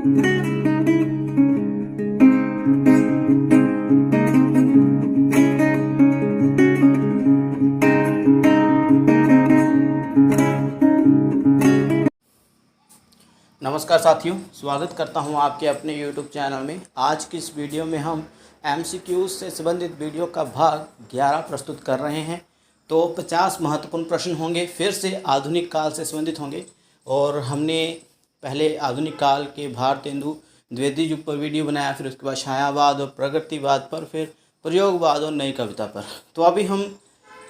नमस्कार साथियों, स्वागत करता हूं आपके अपने YouTube चैनल में। आज की इस वीडियो में हम MCQ से संबंधित वीडियो का भाग 11 प्रस्तुत कर रहे हैं। तो 50 महत्वपूर्ण प्रश्न होंगे, फिर से आधुनिक काल से संबंधित होंगे। और हमने पहले आधुनिक काल के भारतेंदु द्विवेदी युग पर वीडियो बनाया, फिर उसके बाद छायावाद और प्रगतिवाद पर, फिर प्रयोगवाद और नई कविता पर। तो अभी हम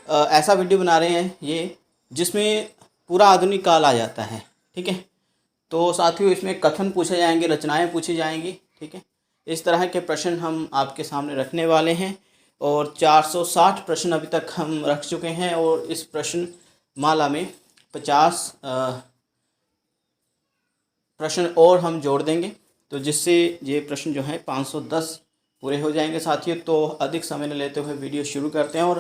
ऐसा वीडियो बना रहे हैं ये जिसमें पूरा आधुनिक काल आ जाता है। ठीक है, तो साथियों इसमें कथन पूछे जाएंगे, रचनाएं पूछी जाएंगी। ठीक है, इस तरह के प्रश्न हम आपके सामने रखने वाले हैं। और 460 प्रश्न अभी तक हम रख चुके हैं और इस प्रश्न माला में 50 प्रश्न और हम जोड़ देंगे, तो जिससे ये प्रश्न जो है 510 पूरे हो जाएंगे साथियों। तो अधिक समय न लेते हुए वीडियो शुरू करते हैं और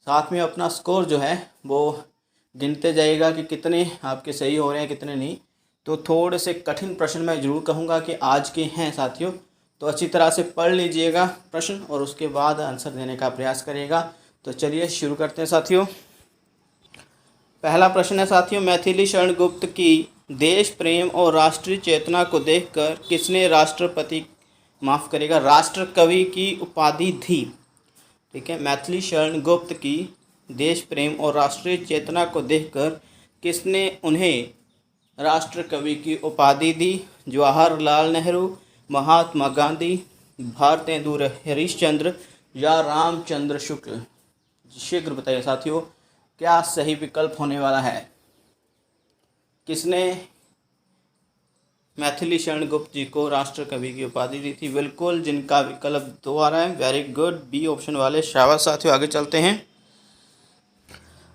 साथ में अपना स्कोर जो है वो गिनते जाइएगा कि कितने आपके सही हो रहे हैं, कितने नहीं। तो थोड़े से कठिन प्रश्न मैं ज़रूर कहूँगा कि आज के हैं साथियों, तो अच्छी तरह से पढ़ लीजिएगा प्रश्न और उसके बाद आंसर देने का प्रयास करिएगा। तो चलिए शुरू करते हैं साथियों। पहला प्रश्न है साथियों, मैथिली शरण गुप्त की देश प्रेम और राष्ट्रीय चेतना को देखकर किसने राष्ट्र कवि की उपाधि दी। ठीक है, मैथिली शरण गुप्त की देश प्रेम और राष्ट्रीय चेतना को देखकर किसने उन्हें राष्ट्र कवि की उपाधि दी। जवाहरलाल नेहरू, महात्मा गांधी, भारतेंदु हरिश्चंद्र या रामचंद्र शुक्ल। शीघ्र बताइए साथियों, क्या सही विकल्प होने वाला है। किसने मैथिली शरण गुप्त जी को राष्ट्र कवि की उपाधि दी थी। बिल्कुल, जिनका विकल्प 2 आ रहा है, वेरी गुड, बी ऑप्शन वाले, शाबाश साथियों। आगे चलते हैं।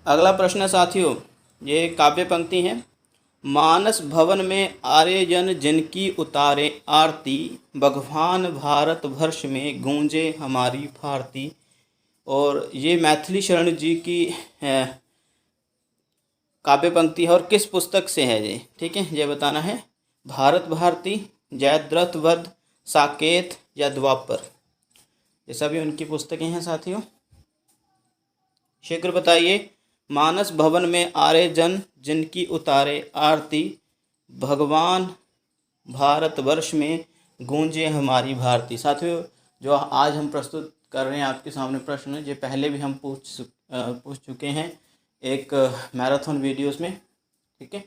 अगला प्रश्न है साथियों, ये काव्य पंक्ति है। मानस भवन में आर्यजन जिनकी उतारे आरती, भगवान भारत वर्ष में गूंजे हमारी भारती। और ये मैथिली शरण जी की काव्य पंक्ति है और किस पुस्तक से है ये। ठीक है, ये बताना है। भारत भारती, जयद्रथ वध, साकेत या द्वापर। ये सभी उनकी पुस्तकें हैं साथियों। शीघ्र बताइए। मानस भवन में आर्यजन जिनकी उतारे आरती, भगवान भारतवर्ष में गूंजे हमारी भारती। साथियों, जो आज हम प्रस्तुत कर रहे हैं आपके सामने प्रश्न, ये पहले भी हम पूछ चुके हैं एक मैराथन वीडियोस में। ठीक है,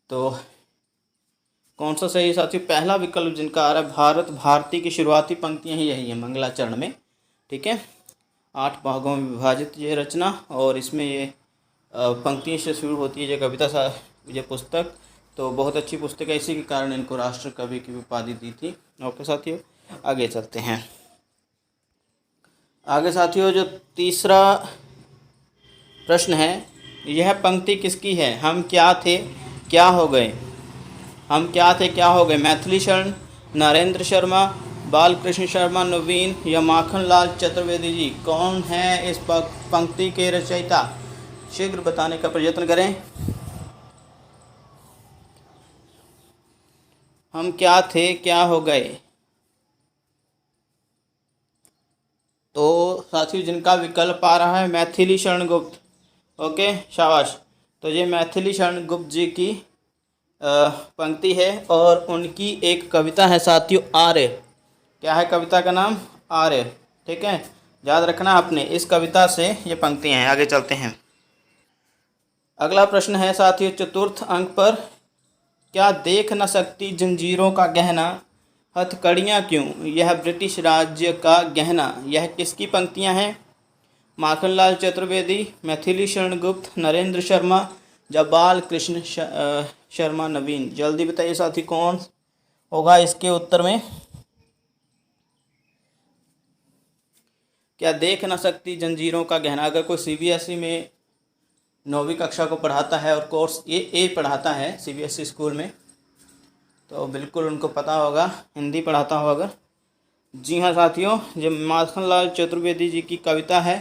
तो कौन सा सही है साथियों। पहला विकल्प जिनका आ रहा है, भारत भारती की शुरुआती पंक्तियां ही यही है मंगलाचरण में। ठीक है, 8 भागों में विभाजित ये रचना, और इसमें ये पंक्तियों से शुरू होती है ये कविता ये पुस्तक। तो बहुत अच्छी पुस्तक है, इसी के कारण इनको राष्ट्र कवि की उपाधि दी थी। ओके साथियों, आगे चलते हैं। आगे साथियों, जो तीसरा प्रश्न है, यह पंक्ति किसकी है। हम क्या थे क्या हो गए। हम क्या थे क्या हो गए। मैथिली शरण, नरेंद्र शर्मा, बालकृष्ण शर्मा नवीन या माखनलाल चतुर्वेदी जी। कौन है इस पंक्ति के रचयिता। शीघ्र बताने का प्रयत्न करें। हम क्या थे क्या हो गए। तो साथियों, जिनका विकल्प आ रहा है मैथिली शरण गुप्त। ओके, शाबाश। तो ये मैथिली शरण गुप्त जी की पंक्ति है और उनकी एक कविता है साथियों, आर्य। क्या है कविता का नाम, आर्य। ठीक है, याद रखना आपने, इस कविता से ये पंक्तियाँ हैं। आगे चलते हैं। अगला प्रश्न है साथियों, चतुर्थ अंक पर, क्या देख न सकती जंजीरों का गहना, हथकड़ियाँ क्यों यह ब्रिटिश राज्य का गहना। यह किसकी पंक्तियाँ हैं। माखनलाल चतुर्वेदी, मैथिली शरण गुप्त, नरेंद्र शर्मा या बालकृष्ण शर्मा नवीन। जल्दी बताइए साथी, कौन होगा इसके उत्तर में। क्या देख न सकती जंजीरों का गहना। अगर कोई CBSE में 9वीं कक्षा को पढ़ाता है और कोर्स ए पढ़ाता है CBSE स्कूल में, तो बिल्कुल उनको पता होगा, हिंदी पढ़ाता होगा अगर। जी हाँ साथियों, ये माखनलाल चतुर्वेदी जी की कविता है।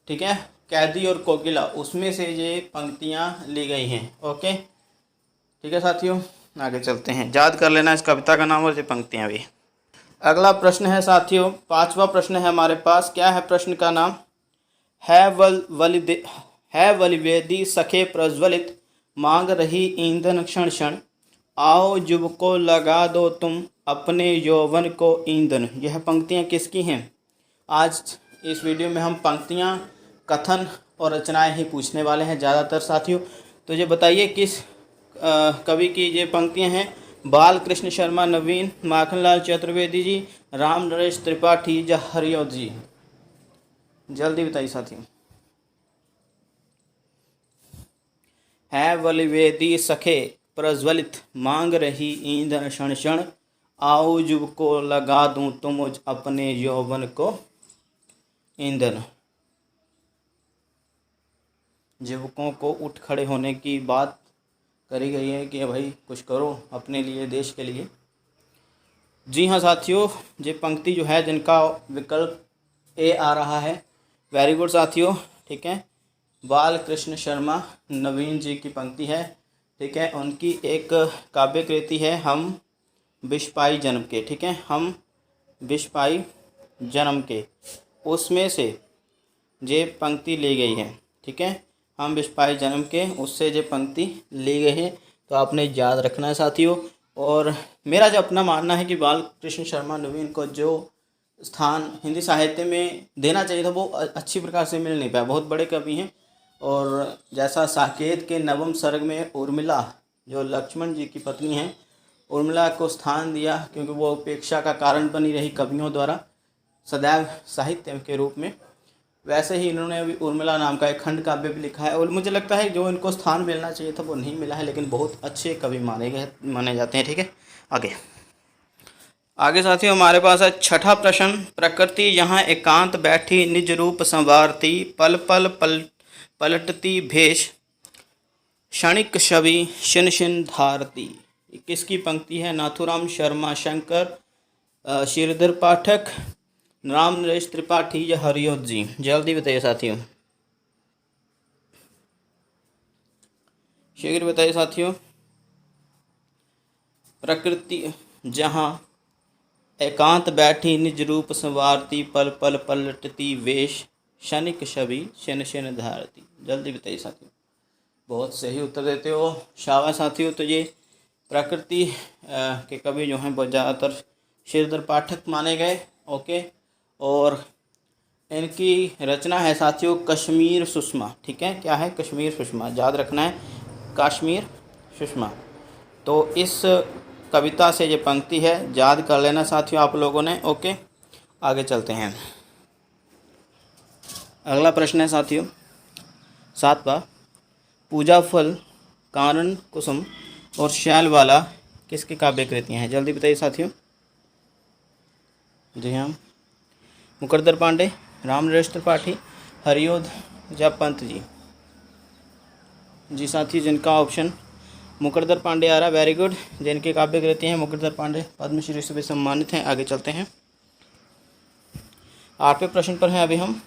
ठीक है, कैदी और कोकिला, उसमें से ये पंक्तियाँ ली गई हैं। ओके, ठीक है साथियों, आगे चलते हैं। याद कर लेना इस कविता का नाम और ये पंक्तियाँ भी। अगला प्रश्न है साथियों, 5वां प्रश्न है हमारे पास। क्या है प्रश्न का नाम? है वलिवेदी सखे प्रज्वलित, मांग रही ईंधन क्षण क्षण, आओ युवको लगा दो तुम अपने यौवन को ईंधन। यह पंक्तियाँ किसकी हैं? आज इस वीडियो में हम पंक्तियाँ, कथन और रचनाएं ही पूछने वाले हैं ज़्यादातर साथियों। तो ये बताइए किस कवि की ये पंक्तियाँ हैं? बाल कृष्ण शर्मा नवीन, माखनलाल चतुर्वेदी जी, राम नरेश त्रिपाठी या हरिओद जी? जल्दी बताइए साथियों। है वलिवेदी सखे प्रज्वलित, मांग रही ईंधन क्षण क्षण, आओ युवको लगा दूं तुम अपने यौवन को ईंधन। युवकों को उठ खड़े होने की बात करी गई है कि भाई कुछ करो अपने लिए, देश के लिए। जी हाँ साथियों, ये पंक्ति जो है जिनका विकल्प ए आ रहा है। वेरी गुड साथियों, ठीक है। बाल कृष्ण शर्मा नवीन जी की पंक्ति है, ठीक है। उनकी एक काव्य कृति है हम विष पाई जन्म के, ठीक है, हम विष पाई जन्म के, उसमें से ये पंक्ति ली गई है, ठीक है। हम विष पाई जन्म के, उससे ये पंक्ति ली गई है, तो आपने याद रखना है साथियों। और मेरा जो अपना मानना है कि बाल कृष्ण शर्मा नवीन को जो स्थान हिंदी साहित्य में देना चाहिए था वो अच्छी प्रकार से मिल नहीं पाया। बहुत बड़े कवि हैं, और जैसा साकेत के नवम सर्ग में उर्मिला जो लक्ष्मण जी की पत्नी हैं, उर्मिला को स्थान दिया क्योंकि वो उपेक्षा का कारण बनी रही कवियों द्वारा सदैव साहित्य के रूप में, वैसे ही इन्होंने अभी उर्मिला नाम का एक खंड काव्य भी लिखा है। और मुझे लगता है जो इनको स्थान मिलना चाहिए था वो नहीं मिला है, लेकिन बहुत अच्छे कवि माने जाते हैं, ठीक है। आगे साथियों हमारे पास है 6ठा प्रश्न। प्रकृति यहाँ एकांत बैठी निज रूप संवारती, पल पल पलटती भेष, क्षणिक छवि शिन शिन धारती। किसकी पंक्ति है? नाथुराम शर्मा शंकर, श्रीधर पाठक, राम नरेश त्रिपाठी या हरिओद जी? जल्दी बताइए साथियों, शीघ्र बताइए साथियों। प्रकृति जहाँ एकांत बैठी निज रूप संवारती, पल पल पलटती वेश, क्षणिक छवि शिन शिन धारती। जल्दी बताइए साथियों। बहुत सही उत्तर देते हो, शाबाश साथियों। तो ये प्रकृति के कवि जो हैं बहुत ज़्यादातर श्रीधर पाठक माने गए, ओके। और इनकी रचना है साथियों कश्मीर सुषमा, ठीक है। क्या है? कश्मीर सुषमा, याद रखना है, कश्मीर सुषमा। तो इस कविता से ये पंक्ति है, याद कर लेना साथियों आप लोगों ने, ओके। आगे चलते हैं। अगला प्रश्न है साथियों 7वां। पूजा फल, कानन कुसुम और शैलवाला किसकी काव्य कृतियाँ हैं? जल्दी बताइए साथियों। जी हाँ, मुकरदर पांडे, राम नरेश त्रिपाठी, हरिओद या पंत जी? जी साथियों, जिनका ऑप्शन मुकरदर पांडे आ रहा, वेरी गुड। जिनकी काव्य कृति हैं मुकरदर पांडे पद्मश्री से भी सम्मानित हैं। आगे चलते हैं। 8वें प्रश्न पर हैं अभी हम।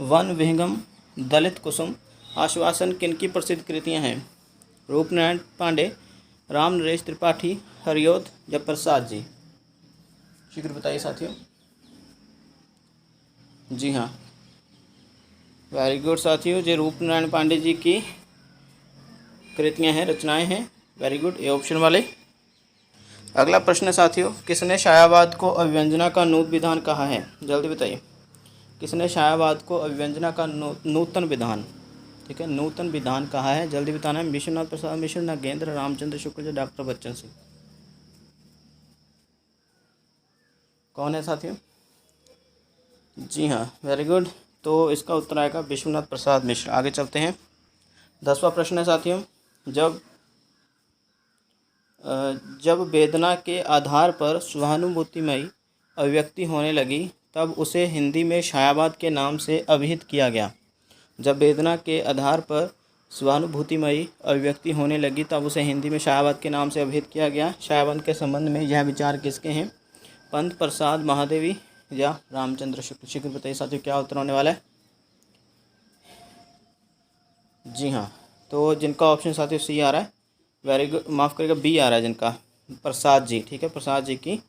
वन विहंगम, दलित कुसुम, आश्वासन किनकी प्रसिद्ध कृतियां हैं? रूपनारायण पांडे, राम नरेश त्रिपाठी, हरिओद या प्रसाद जी? शीघ्र बताइए साथियों। जी हाँ, वेरी गुड साथियों, ये रूपनारायण पांडे जी की कृतियां हैं, रचनाएं हैं, वेरी गुड, ये ऑप्शन वाले। अगला प्रश्न है साथियों, किसने छायावाद को अभिव्यंजना का नूतन विधान कहा है? जल्दी बताइए। किसने छायावाद को अभिव्यंजना का नूतन विधान, ठीक है, नूतन विधान कहा है? जल्दी बताना है। विश्वनाथ प्रसाद मिश्र, नागेंद्र, रामचंद्र शुक्ल या डॉक्टर बच्चन सिंह? कौन है साथियों? जी हाँ, वेरी गुड। तो इसका उत्तर आएगा विश्वनाथ प्रसाद मिश्र। आगे चलते हैं। 10वां प्रश्न है साथियों, जब वेदना के आधार पर सहानुभूतिमयी अभिव्यक्ति होने लगी तब उसे हिंदी में छायावाद के नाम से अभिहित किया गया। जब वेदना के आधार पर सहानुभूतिमयी अभिव्यक्ति होने लगी तब उसे हिंदी में छायावाद के नाम से अभिहित किया गया। छायावाद के संबंध में यह विचार किसके हैं? पंत, प्रसाद, महादेवी या रामचंद्र शुक्ल? शीघ्र बताइए साथियों, क्या उत्तर होने वाला है? जी हाँ, तो जिनका ऑप्शन साथियों सी आ रहा है, वेरी गुड, माफ़ करिएगा बी आ रहा है जिनका, प्रसाद जी। ठीक है, प्रसाद जी की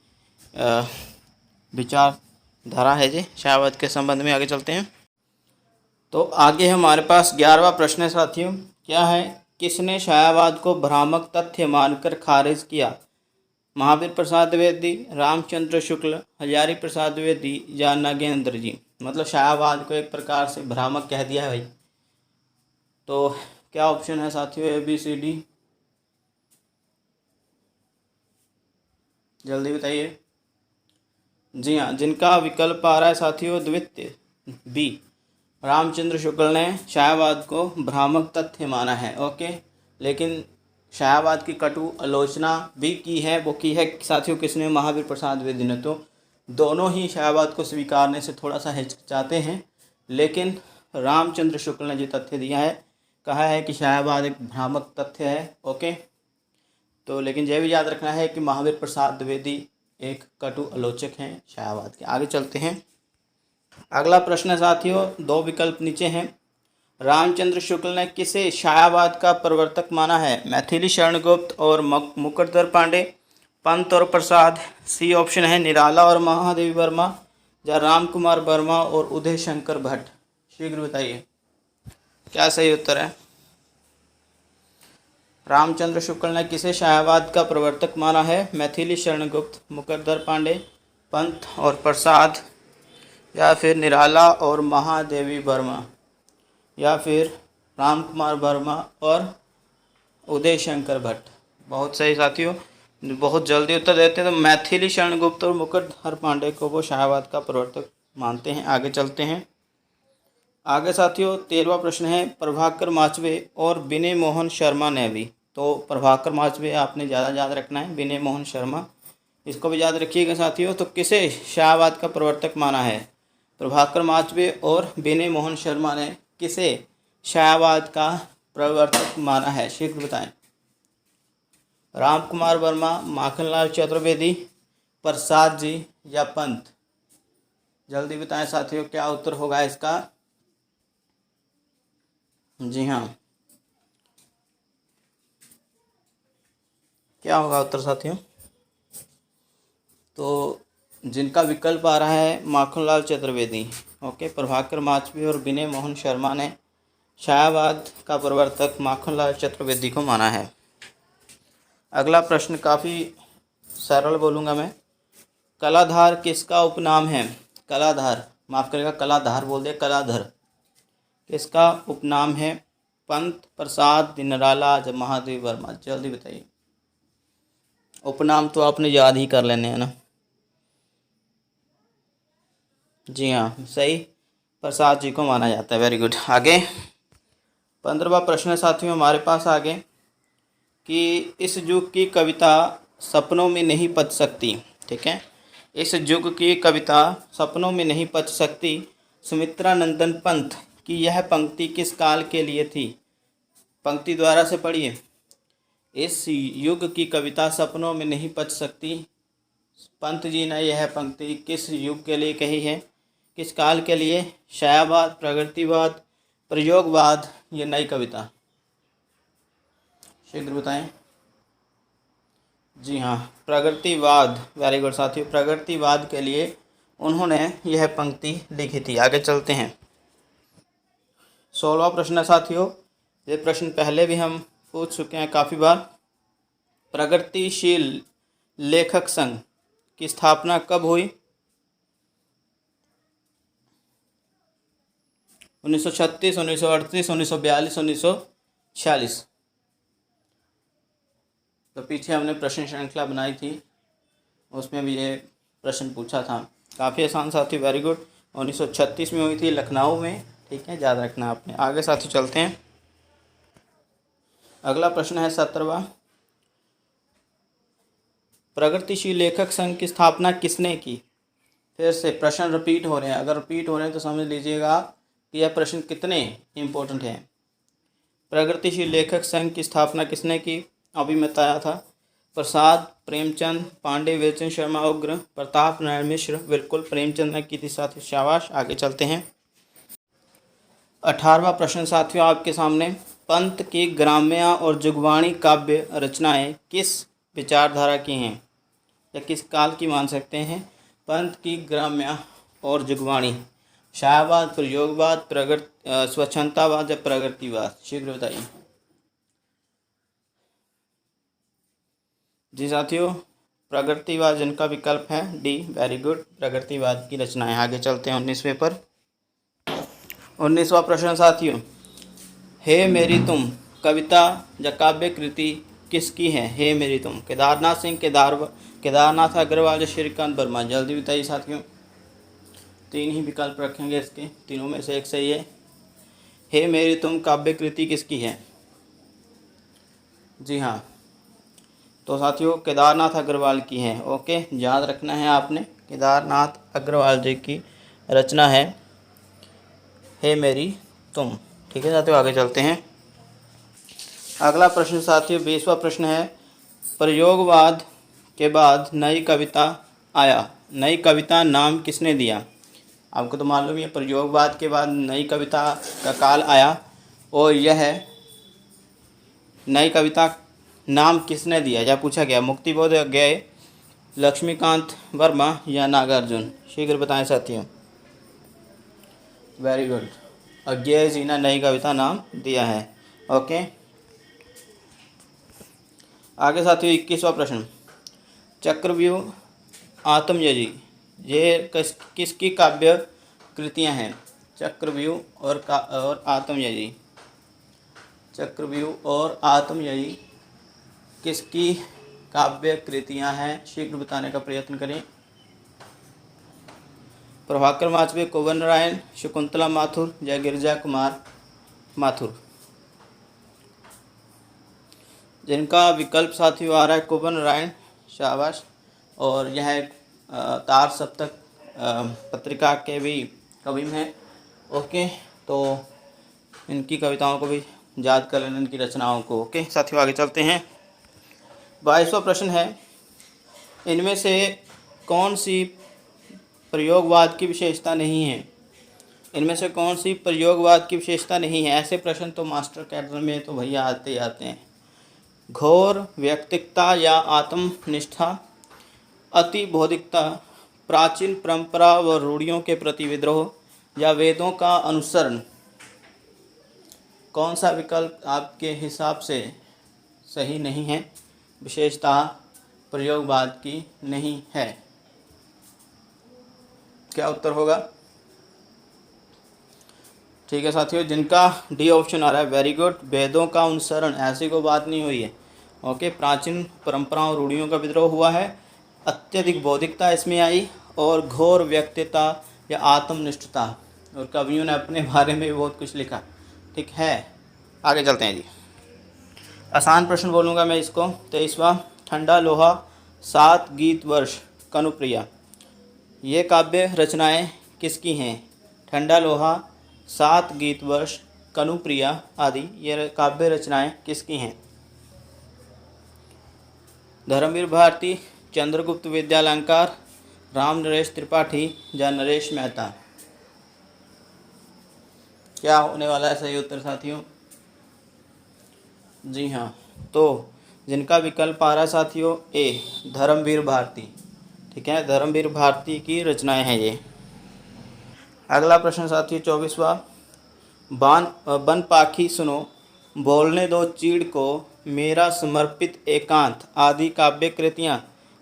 विचारधारा है जी शाहवाद के संबंध में। आगे चलते हैं। तो आगे हमारे पास 11वां प्रश्न है साथियों। क्या है? किसने शाहवाद को भ्रामक तथ्य मानकर खारिज किया? महावीर प्रसाद द्विवेदी, रामचंद्र शुक्ल, हजारी प्रसाद द्विवेदी या नागेंद्र जी। मतलब शाहवाद को एक प्रकार से भ्रामक कह दिया है भाई। तो क्या ऑप्शन है साथियों? ए बी सी डी, जल्दी बताइए। जी हाँ, जिनका विकल्प आ रहा है साथियों द्वितीय बी, रामचंद्र शुक्ल ने शाहवाद को भ्रामक तथ्य माना है। ओके, लेकिन शाहवाद की कटु आलोचना भी की है, वो की है साथियों किसने? महावीर प्रसाद द्विवेदी ने। तो दोनों ही शाहवाद को स्वीकारने से थोड़ा सा हिचकिचाते हैं, लेकिन रामचंद्र शुक्ल ने जो तथ्य दिया है, कहा है कि शाहवाद एक भ्रामक तथ्य है। ओके, तो लेकिन यह भी याद रखना है कि महावीर प्रसाद द्विवेदी एक कटु आलोचक हैं शाहवाद के। आगे चलते हैं। अगला प्रश्न है साथियों, दो विकल्प नीचे हैं। रामचंद्र शुक्ल ने किसे शाहवाद का प्रवर्तक माना है? मैथिली शरण गुप्त और मुकरदर पांडे, पंत और प्रसाद। सी ऑप्शन है निराला और महादेवी वर्मा, या राम कुमार वर्मा और उदय शंकर भट्ट। शीघ्र बताइए क्या सही उत्तर है। रामचंद्र शुक्ल ने किसे शाहवाद का प्रवर्तक माना है? मैथिली शरण गुप्त, मुकरदर पांडे, पंत और प्रसाद, या फिर निराला और महादेवी वर्मा, या फिर राम कुमार वर्मा और उदय शंकर भट्ट। बहुत सही साथियों, बहुत जल्दी उत्तर देते हैं। तो मैथिली शरण गुप्त और मुकरदर पांडे को वो शाहवाद का प्रवर्तक मानते हैं। आगे चलते हैं। आगे साथियों 13वां प्रश्न है, प्रभाकर माचवे और विनय मोहन शर्मा ने भी। तो प्रभाकर माचवे आपने ज़्यादा याद रखना है, विनय मोहन शर्मा इसको भी याद रखिएगा साथियों। तो किसे शाहवाद का प्रवर्तक माना है? प्रभाकर माचवे और विनय मोहन शर्मा ने किसे शाहवाद का प्रवर्तक माना है? शीघ्र बताएं। राम कुमार वर्मा, माखनलाल चतुर्वेदी, प्रसाद जी या पंत। जल्दी बताएं साथियों क्या उत्तर होगा इसका। जी हाँ, क्या होगा उत्तर साथियों? तो जिनका विकल्प आ रहा है माखनलाल चतुर्वेदी। ओके, प्रभाकर माचवे और विनय मोहन शर्मा ने शाहवाद का प्रवर्तक माखनलाल चतुर्वेदी को माना है। अगला प्रश्न काफ़ी सरल बोलूँगा मैं। कलाधार किसका उपनाम है? कलाधार, माफ़ करेगा कलाधार बोल दिया, कलाधर किसका उपनाम है? पंत, प्रसाद, निराला या महादेवी वर्मा। जल्दी बताइए। उपनाम तो आपने याद ही कर लेने हैं ना। जी हाँ, सही, प्रसाद जी को माना जाता है। Very good. आगे 15वां प्रश्न है साथियों हमारे पास आगे कि इस युग की कविता सपनों में नहीं पच सकती। ठीक है, इस युग की कविता सपनों में नहीं पच सकती। सुमित्रा नंदन पंत की यह पंक्ति किस काल के लिए थी? पंक्ति द्वारा से पढ़िए। इस युग की कविता सपनों में नहीं पच सकती। पंत जी ने यह पंक्ति किस युग के लिए कही है? किस काल के लिए? शाहवाद, प्रगतिवाद, प्रयोगवाद या नई कविता। शीघ्र बताएं। जी हाँ, प्रगतिवाद। वेरी गुड साथियों, प्रगतिवाद के लिए उन्होंने यह पंक्ति लिखी थी। आगे चलते हैं। 16वां प्रश्न है साथियों, ये प्रश्न पहले भी हम पूछ चुके हैं काफ़ी बार। प्रगतिशील लेखक संघ की स्थापना कब हुई? 1936, 1938, 1942, 1946। तो पीछे हमने प्रश्न श्रृंखला बनाई थी, उसमें भी ये प्रश्न पूछा था। काफ़ी आसान साथी, वेरी गुड। 1936 में हुई थी लखनऊ में। ठीक है, याद रखना आपने। आगे साथी चलते हैं। अगला प्रश्न है 17वां, प्रगतिशील लेखक संघ की स्थापना किसने की? फिर से प्रश्न रिपीट हो रहे हैं, अगर रिपीट हो रहे हैं तो समझ लीजिएगा कि यह प्रश्न कितने इम्पोर्टेंट हैं। प्रगतिशील लेखक संघ की स्थापना किसने की? अभी मैं बताया था, प्रसाद, प्रेमचंद, पांडे, वीरचंद शर्मा उग्र, प्रताप नारायण मिश्र। बिल्कुल प्रेमचंद ने की थी साथी, शाबाश। आगे चलते हैं। 18वां प्रश्न साथियों आपके सामने, पंत की ग्राम्य और जुगवाणी काव्य रचनाएं किस विचारधारा की हैं या किस काल की मान सकते हैं? पंत की ग्राम्य और जुगवाणी, शाहवाद, प्रयोगवाद, स्वच्छंदतावाद या प्रगतिवाद? शीघ्र बताइए जी साथियों। प्रगतिवाद जिनका विकल्प है डी, वेरी गुड, प्रगतिवाद की रचनाएं। आगे चलते हैं 19वें पर। 19वां प्रश्न साथियों, हे मेरी तुम कविता या काव्य कृति किसकी है? हे मेरी तुम, केदारनाथ सिंह, केदारनाथ अग्रवाल या श्रीकांत वर्मा? जल्दी बताइए साथियों। 3 ही विकल्प रखेंगे इसके, तीनों में से एक सही है। हे मेरी तुम काव्य कृति किसकी है? जी हाँ, तो साथियों केदारनाथ अग्रवाल की है। ओके, याद रखना है आपने, केदारनाथ अग्रवाल जी की रचना है हे मेरी तुम। ठीक है साथियों, आगे चलते हैं। अगला प्रश्न साथियों 20वां प्रश्न है, प्रयोगवाद के बाद नई कविता आया, नई कविता नाम किसने दिया? आपको तो मालूम है प्रयोगवाद के बाद नई कविता का काल आया, और यह नई कविता नाम किसने दिया या पूछा गया? मुक्तिबोध अज्ञेय, लक्ष्मीकांत वर्मा या नागार्जुन? शीघ्र बताएं साथियों। वेरी गुड, अज्ञेय जी ने नई कविता नाम दिया है। ओके, आगे साथियों 21वां प्रश्न, चक्रव्यूह, आत्मयजी, ये किसकी काव्य कृतियाँ हैं? चक्रव्यूह और आत्मयजी, चक्रव्यूह और आत्मयजी किसकी काव्य कृतियाँ हैं? शीघ्र बताने का प्रयत्न करें। प्रभाकर वाजपेयी, कुंवर नारायण, शकुंतला माथुर या गिरिजा कुमार माथुर? जिनका विकल्प साथियों आ रहा है कुंवर नारायण, शाबाश। और यह एक तार सप्तक पत्रिका के भी कवि हैं। ओके, तो इनकी कविताओं को भी याद कर लेना, इनकी रचनाओं को। ओके साथियों, आगे चलते हैं। 22वां प्रश्न है, इनमें से कौन सी प्रयोगवाद की विशेषता नहीं है? इनमें से कौन सी प्रयोगवाद की विशेषता नहीं है? ऐसे प्रश्न तो मास्टर कैडर में तो भैया आते ही आते हैं। घोर व्यक्तिकता या आत्मनिष्ठा, अति बौद्धिकता, प्राचीन परंपरा व रूढ़ियों के प्रति विद्रोह या वेदों का अनुसरण? कौन सा विकल्प आपके हिसाब से सही नहीं है? विशेषता प्रयोगवाद की नहीं है, क्या उत्तर होगा? ठीक है साथियों, जिनका डी ऑप्शन आ रहा है, वेरी गुड, वेदों का अनुसरण, ऐसी कोई बात नहीं हुई है। ओके, प्राचीन परंपराओं रूढ़ियों का विद्रोह हुआ है, अत्यधिक बौद्धिकता इसमें आई, और घोर व्यक्तिता या आत्मनिष्ठता, और कवियों ने अपने बारे में भी बहुत कुछ लिखा। ठीक है, आगे चलते हैं जी। आसान प्रश्न बोलूँगा मैं इसको। 23वां, ठंडा लोहा, 7 गीत वर्ष, कनुप्रिया, ये काव्य रचनाएं किसकी हैं? ठंडा लोहा, 7 गीत वर्ष, कनुप्रिया आदि ये काव्य रचनाएं किसकी हैं? धर्मवीर भारती, चंद्रगुप्त विद्यालंकार, राम नरेश त्रिपाठी या नरेश मेहता? क्या होने वाला है सही उत्तर साथियों? जी हाँ, तो जिनका विकल्प आ रहा है साथियों ए, धर्मवीर भारती। ठीक है, धर्मवीर भारती की रचनाएं हैं ये। अगला प्रश्न साथियों 24वां, बन पाखी सुनो, बोलने दो चीड़ को, मेरा समर्पित एकांत आदि काव्य कृतियाँ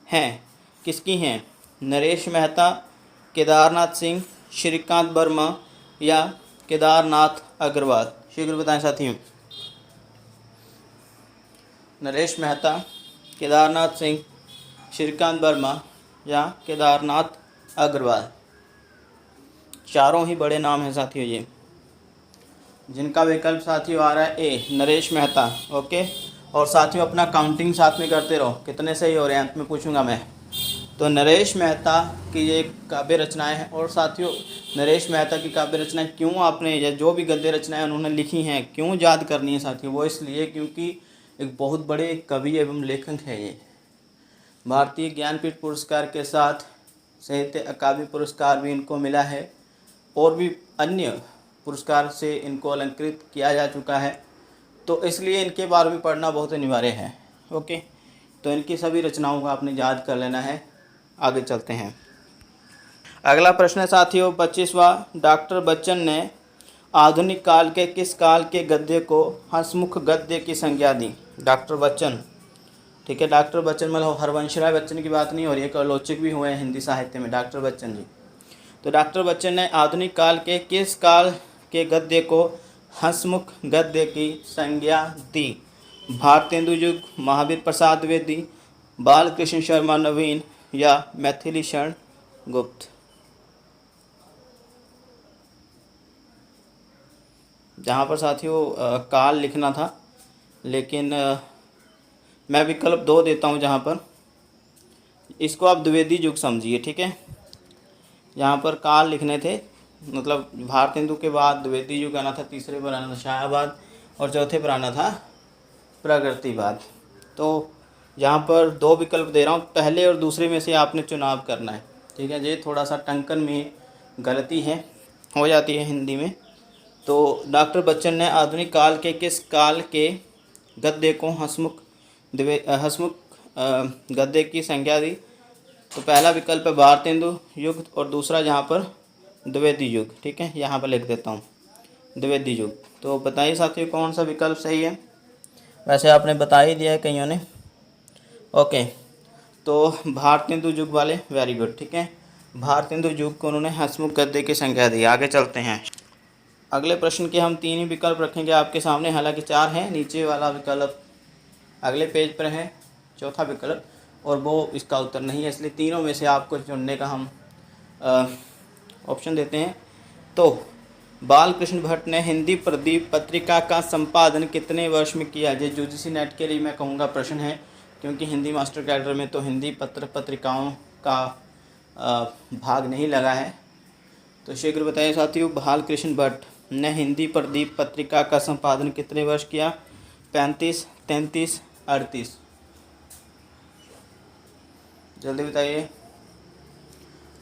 हैं किसकी हैं? नरेश मेहता, केदारनाथ सिंह, श्रीकांत वर्मा या केदारनाथ अग्रवाल? शीघ्र बताएं साथियों। नरेश मेहता, केदारनाथ सिंह, श्रीकांत वर्मा या केदारनाथ अग्रवाल? चारों ही बड़े नाम हैं साथियों ये। जिनका विकल्प साथियों आ रहा है ए, नरेश मेहता। ओके, और साथियों अपना काउंटिंग साथ में करते रहो, कितने सही हो रहे हैं अंत में पूछूंगा मैं। तो नरेश मेहता की ये काव्य रचनाएं हैं। और साथियों नरेश मेहता की काव्य रचनाएं क्यों आपने, या जो भी गद्य रचनाएं उन्होंने लिखी हैं, क्यों याद करनी है साथियों? वो इसलिए क्योंकि एक बहुत बड़े कवि एवं लेखक है ये। भारतीय ज्ञानपीठ पुरस्कार के साथ साहित्य अकादमी पुरस्कार भी इनको मिला है, और भी अन्य पुरस्कार से इनको अलंकृत किया जा चुका है। तो इसलिए इनके बारे में पढ़ना बहुत अनिवार्य है। ओके, तो इनकी सभी रचनाओं को आपने याद कर लेना है। आगे चलते हैं। अगला प्रश्न है साथियों 25वां। डॉक्टर बच्चन ने आधुनिक काल के किस काल के गद्य को हंसमुख गद्य की संज्ञा दी? डॉक्टर बच्चन, ठीक है, डॉक्टर बच्चन मतलब हरवंशराय बच्चन की बात नहीं हो रही है, एक आलोचक भी हुए हैं हिंदी साहित्य में, डॉक्टर बच्चन जी। तो डॉक्टर बच्चन ने आधुनिक काल के किस काल के गद्य को हंसमुख गद्य की संज्ञा दी? भारतेंदु युग, महावीर प्रसाद द्विवेदी, बालकृष्ण शर्मा नवीन या मैथिली शरण गुप्त? जहाँ पर साथियों काल लिखना था, लेकिन मैं विकल्प 2 देता हूँ जहाँ पर, इसको आप द्विवेदी युग समझिए, ठीक है। यहाँ पर काल लिखने थे, मतलब भारतेंदु के बाद द्विवेदी युग आना था, तीसरे पर आना था शाहबाद और चौथे पर आना था प्रगतिवाद। तो यहाँ पर 2 विकल्प दे रहा हूँ, पहले और दूसरे में से आपने चुनाव करना है, ठीक है। ये थोड़ा सा टंकन में गलती है, हो जाती है हिंदी में। तो डॉक्टर बच्चन ने आधुनिक काल के किस काल के गद्य को हंसमुख गद्य की संज्ञा दी? तो पहला विकल्प है भारतेंदु युग और दूसरा जहाँ पर द्विवेदी युग, ठीक है। यहाँ पर लिख देता हूँ द्विवेदी युग। तो बताइए साथियों कौन सा विकल्प सही है? वैसे आपने बता ही दिया है कईयों ने। ओके, तो भारतेंदु युग वाले वेरी गुड, ठीक है। भारतेंदु युग को उन्होंने हंसमुख गद्य की संज्ञा दी। आगे चलते हैं। अगले प्रश्न के हम 3 ही विकल्प रखेंगे आपके सामने, हालांकि 4 हैं। नीचे वाला विकल्प अगले पेज पर है, चौथा विकल्प, और वो इसका उत्तर नहीं है, इसलिए तीनों में से आपको चुनने का हम ऑप्शन देते हैं। तो बालकृष्ण भट्ट ने हिंदी प्रदीप पत्रिका का संपादन कितने वर्ष में किया? ये यूजीसी नेट के लिए मैं कहूँगा प्रश्न है, क्योंकि हिंदी मास्टर कैडर में तो हिंदी पत्रिकाओं का भाग नहीं लगा है। तो शीघ्र बताइए साथियों, बालकृष्ण भट्ट ने हिंदी प्रदीप पत्रिका का संपादन कितने वर्ष किया? 35, 33, 38? जल्दी बताइए।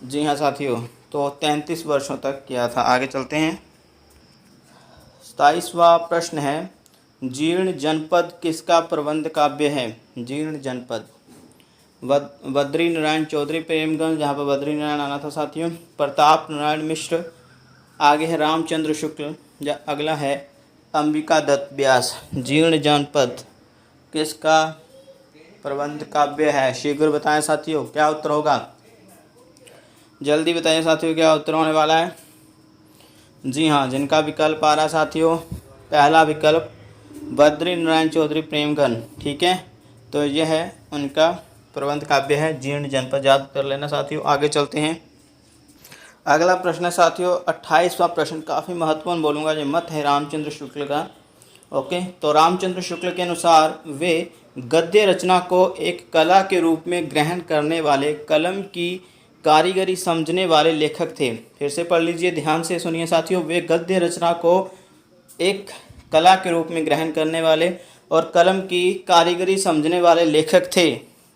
जी हाँ साथियों, तो 33 वर्षों तक किया था। आगे चलते हैं। 27वां प्रश्न है, जीर्ण जनपद किसका प्रबंध काव्य है? जीर्ण जनपद बद्री नारायण चौधरी प्रेमगंज, जहाँ पर बद्री नारायण आना था साथियों, प्रताप नारायण मिश्र, आगे है रामचंद्र शुक्ल, या अगला है अंबिका दत्त व्यास। जीर्ण जनपद किसका प्रबंध काव्य है? शीघ्र बताएं साथियों, क्या उत्तर होगा? जल्दी बताइए साथियों, क्या उत्तर होने वाला है? जी हाँ, जिनका विकल्प आ रहा है साथियों, पहला विकल्प बद्री नारायण चौधरी प्रेमगंज, ठीक है। तो यह है उनका प्रबंध काव्य है जीर्ण जनपद, याद कर लेना साथियों। आगे चलते हैं। अगला प्रश्न है साथियों 28वां प्रश्न, काफ़ी महत्वपूर्ण बोलूँगा, ये मत है रामचंद्र शुक्ल का। ओके, तो रामचंद्र शुक्ल के अनुसार वे गद्य रचना को एक कला के रूप में ग्रहण करने वाले, कलम की कारीगरी समझने वाले लेखक थे। फिर से पढ़ लीजिए, ध्यान से सुनिए साथियों। वे गद्य रचना को एक कला के रूप में ग्रहण करने वाले और कलम की कारीगरी समझने वाले लेखक थे।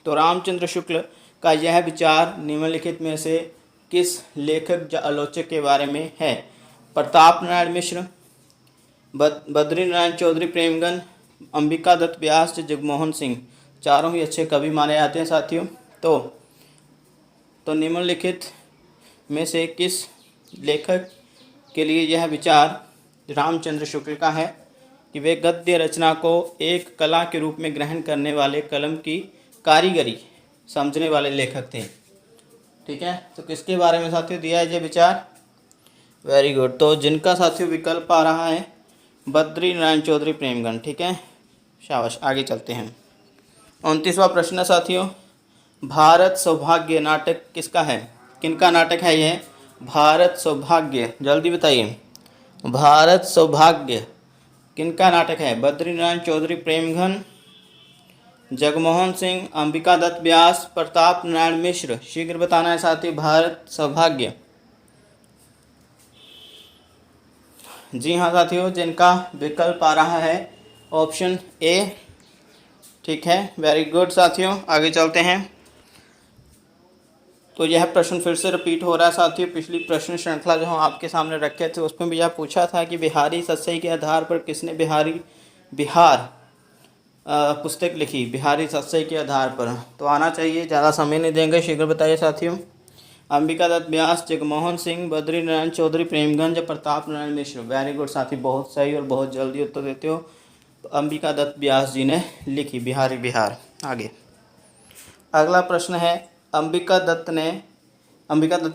तो रामचंद्र शुक्ल का यह विचार निम्नलिखित में से किस लेखक या आलोचक के बारे में है? प्रताप नारायण मिश्र, बद्री नारायण चौधरी प्रेमगंज, अंबिका दत्त व्यास, जगमोहन सिंह। चारों ही अच्छे कवि माने जाते हैं साथियों। तो निम्नलिखित में से किस लेखक के लिए यह विचार रामचंद्र शुक्ल का है कि वे गद्य रचना को एक कला के रूप में ग्रहण करने वाले, कलम की कारीगरी समझने वाले लेखक थे? ठीक है, तो किसके बारे में साथियों दिया है ये विचार? Very good. तो जिनका साथियों विकल्प आ रहा है बद्री नारायण चौधरी प्रेमगंज, ठीक है, शाबाश। आगे चलते हैं। 29वां प्रश्न है साथियों, भारत सौभाग्य नाटक किसका है? किनका नाटक है यह? भारत सौभाग्य, जल्दी बताइए। भारत सौभाग्य किनका नाटक है? बद्री नारायण चौधरी प्रेमगंज, जगमोहन सिंह, अंबिका दत्त व्यास, प्रताप नारायण मिश्र? शीघ्र बताना है साथियों। भारत सौभाग्य, जी हाँ साथियों, जिनका विकल्प आ रहा है ऑप्शन ए, ठीक है, वेरी गुड साथियों। आगे चलते हैं। तो यह प्रश्न फिर से रिपीट हो रहा है साथियों। पिछली प्रश्न श्रृंखला जो हम आपके सामने रखे थे उसमें भी यह पूछा था कि बिहारी सस्सई के आधार पर किसने बिहारी बिहार पुस्तक लिखी बिहारी सत्सई के आधार पर? तो आना चाहिए, ज़्यादा समय नहीं देंगे, शीघ्र बताइए साथियों। अंबिका दत्त व्यास, जगमोहन सिंह, बद्री नारायण चौधरी, प्रेमगंज, प्रताप नारायण मिश्र। वेरी गुड साथी, बहुत सही और बहुत जल्दी उत्तर देते हो। अंबिका दत्त व्यास जी ने लिखी बिहारी बिहार। आगे अगला प्रश्न है, अंबिका दत्त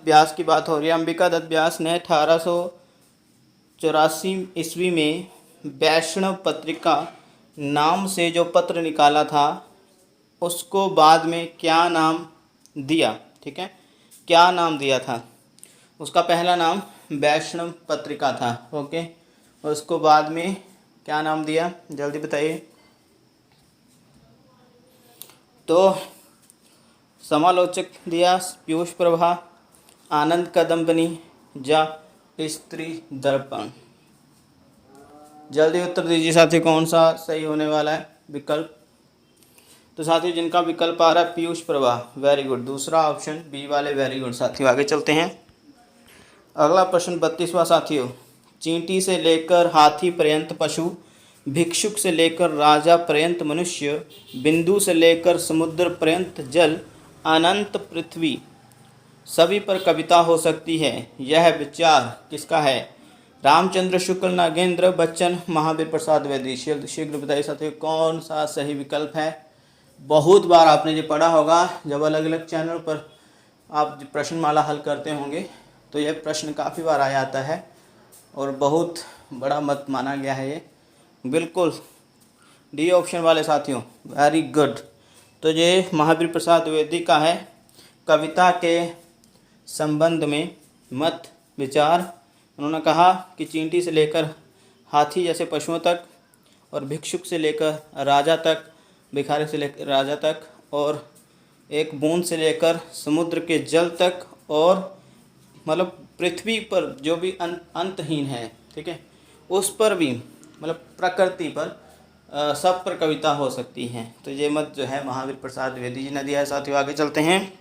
व्यास की बात हो रही है। अंबिका दत्त व्यास ने 1884 ईस्वी में वैष्णव पत्रिका नाम से जो पत्र निकाला था उसको बाद में क्या नाम दिया? ठीक है, क्या नाम दिया था? उसका पहला नाम वैष्णव पत्रिका था, ओके, और उसको बाद में क्या नाम दिया, जल्दी बताइए। तो समालोचक दिया पीयूष प्रभा, आनंद कदम्बनी या स्त्री दर्पण। जल्दी उत्तर दीजिए साथी, कौन सा सही होने वाला है विकल्प? तो साथियों जिनका विकल्प आ रहा है पीयूष प्रभा, वेरी गुड, दूसरा ऑप्शन बी वाले, वेरी गुड साथियों। आगे चलते हैं। अगला प्रश्न 32वां साथियों, चींटी से लेकर हाथी पर्यंत पशु, भिक्षुक से लेकर राजा पर्यंत मनुष्य, बिंदु से लेकर समुद्र पर्यंत जल, अनंत पृथ्वी, सभी पर कविता हो सकती है, यह विचार किसका है? रामचंद्र शुक्ल, नागेंद्र बच्चन, महावीर प्रसाद द्विवेदी। शीघ्र बताइए साथियों, कौन सा सही विकल्प है? बहुत बार आपने ये पढ़ा होगा, जब अलग अलग चैनल पर आप प्रश्नमाला हल करते होंगे तो यह प्रश्न काफ़ी बार आ जाता है और बहुत बड़ा मत माना गया है ये। बिल्कुल डी ऑप्शन वाले साथियों, वेरी गुड। तो ये महावीर प्रसाद द्विवेदी का है, कविता के संबंध में मत विचार। उन्होंने कहा कि चींटी से लेकर हाथी जैसे पशुओं तक, और भिक्षुक से लेकर राजा तक, भिखारी से लेकर राजा तक, और एक बूंद से लेकर समुद्र के जल तक, और मतलब पृथ्वी पर जो भी अंतहीन है, ठीक है, उस पर भी, मतलब प्रकृति पर, सब पर कविता हो सकती है। तो ये मत जो है महावीर प्रसाद द्विवेदी जी ने दिया है साथियों। आगे चलते हैं।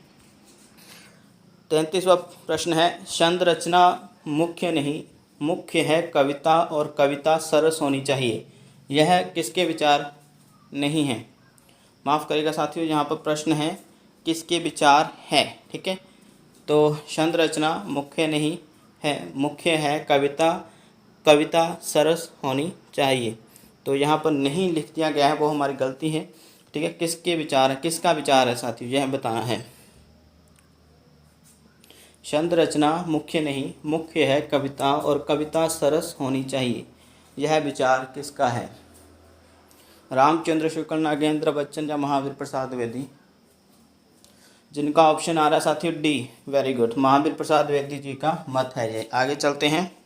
33वां प्रश्न है, छंद रचना मुख्य नहीं, मुख्य है कविता और कविता सरस होनी चाहिए, यह किसके विचार नहीं है? माफ़ करिएगा साथियों, यहाँ पर प्रश्न है किसके विचार है, ठीक है। तो छंद रचना मुख्य नहीं है, मुख्य है कविता, कविता सरस होनी चाहिए। तो यहाँ पर नहीं लिख दिया गया है, वो हमारी गलती है, ठीक है। किसके विचार है, किसका विचार है साथियों, यह बताना है। छंद रचना मुख्य नहीं, मुख्य है कविता और कविता सरस होनी चाहिए, यह विचार किसका है? रामचंद्र शुक्ल, नागेंद्र बच्चन या महावीर प्रसाद द्विवेदी। जिनका ऑप्शन आ रहा है साथियों D, very good, Mahavir Prasad Dwivedi ji का मत है ये। आगे चलते हैं।